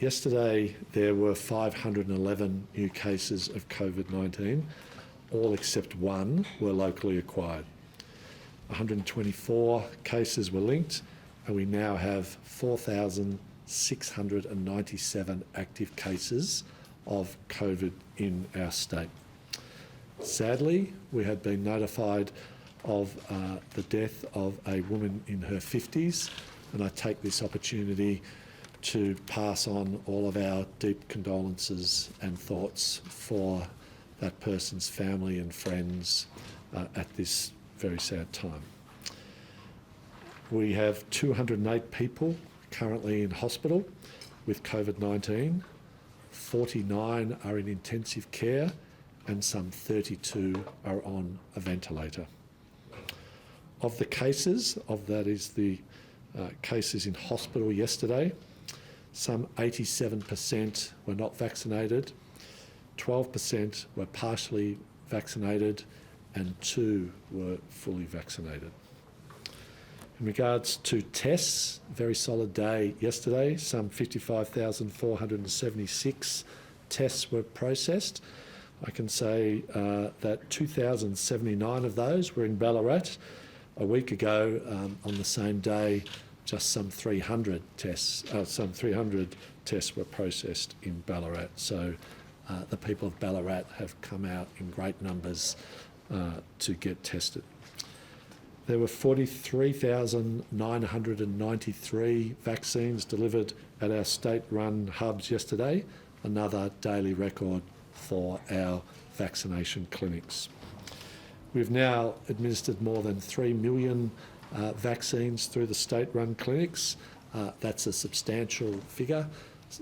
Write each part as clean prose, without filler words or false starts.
Yesterday there were 511 new cases of COVID-19. All except one were locally acquired. 124 cases were linked, and we now have 4,697 active cases of COVID in our state. Sadly, we had been notified of the death of a woman in her 50s, and I take this opportunity to pass on all of our deep condolences and thoughts for that person's family and friends at this very sad time. We have 208 people currently in hospital with COVID-19, 49 are in intensive care, and some 32 are on a ventilator. Of the cases, cases in hospital yesterday, some 87% were not vaccinated, 12% were partially vaccinated, and 2 were fully vaccinated. In regards to tests, very solid day yesterday. Some 55,476 tests were processed. I can say that 2,079 of those were in Ballarat. A week ago, on the same day, just some 300 tests were processed in Ballarat. So the people of Ballarat have come out in great numbers to get tested. There were 43,993 vaccines delivered at our state-run hubs yesterday, another daily record for our vaccination clinics. We've now administered more than 3 million vaccines through the state-run clinics. That's a substantial figure.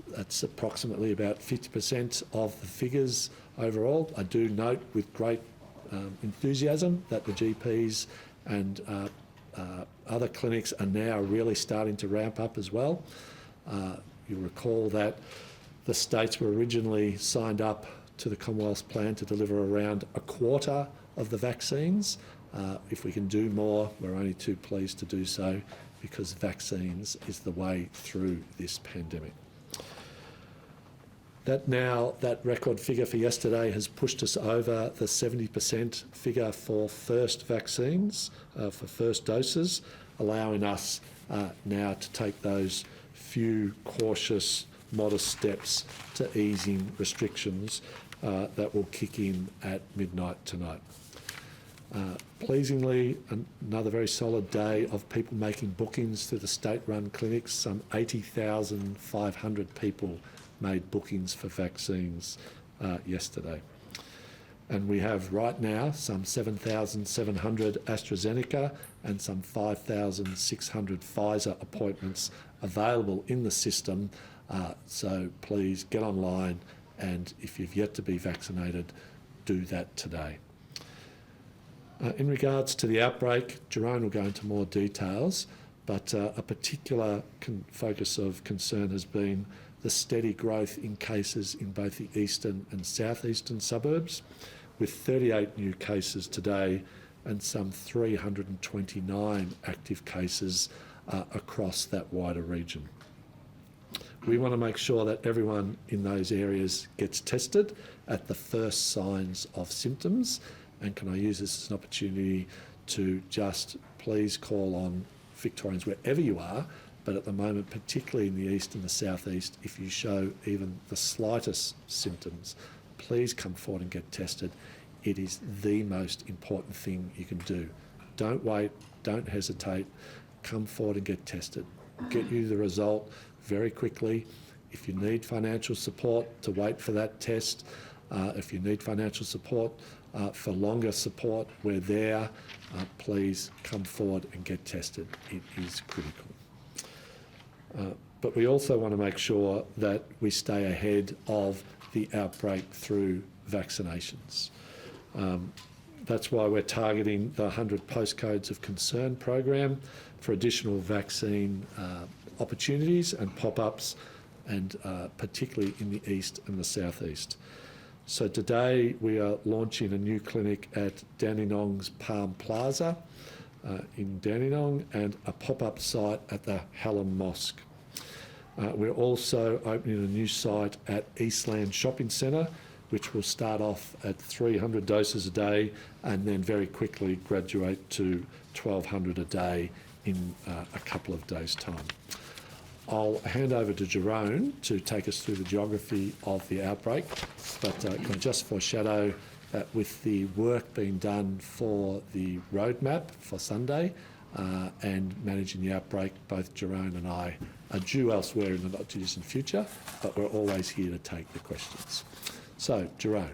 That's approximately about 50% of the figures overall. I do note with great enthusiasm that the GPs and other clinics are now really starting to ramp up as well. You'll recall that the states were originally signed up to the Commonwealth's plan to deliver around a quarter of the vaccines. If we can do more, we're only too pleased to do so, because vaccines is the way through this pandemic. That record figure for yesterday has pushed us over the 70% figure for first vaccines, for first doses, allowing us now to take those few cautious, modest steps to easing restrictions that will kick in at midnight tonight. Pleasingly, another very solid day of people making bookings through the state-run clinics. Some 80,500 people made bookings for vaccines yesterday. And we have right now some 7,700 AstraZeneca and some 5,600 Pfizer appointments available in the system. So please get online, and if you've yet to be vaccinated, do that today. In regards to the outbreak, Jerome will go into more details, but a particular focus of concern has been the steady growth in cases in both the eastern and southeastern suburbs, with 38 new cases today and some 329 active cases across that wider region. We want to make sure that everyone in those areas gets tested at the first signs of symptoms. And can I use this as an opportunity to just please call on Victorians wherever you are, but at the moment, particularly in the east and the southeast, if you show even the slightest symptoms, please come forward and get tested. It is the most important thing you can do. Don't wait, don't hesitate, come forward and get tested. We'll get you the result very quickly. If you need financial support to wait for that test, if you need financial support for longer support, we're there. Please come forward and get tested. It is critical. But we also want to make sure that we stay ahead of the outbreak through vaccinations. That's why we're targeting the 100 Postcodes of Concern program for additional vaccine opportunities and pop-ups, and particularly in the east and the southeast. So today we are launching a new clinic at Dandenong's Palm Plaza in Dandenong, and a pop-up site at the Hallam Mosque. We're also opening a new site at Eastland Shopping Centre, which will start off at 300 doses a day and then very quickly graduate to 1,200 a day in a couple of days' time. I'll hand over to Jerome to take us through the geography of the outbreak, but can I just foreshadow that with the work being done for the roadmap for Sunday and managing the outbreak, both Jerome and I are due elsewhere in the not-too-distant future, but we're always here to take the questions. So, Jerome.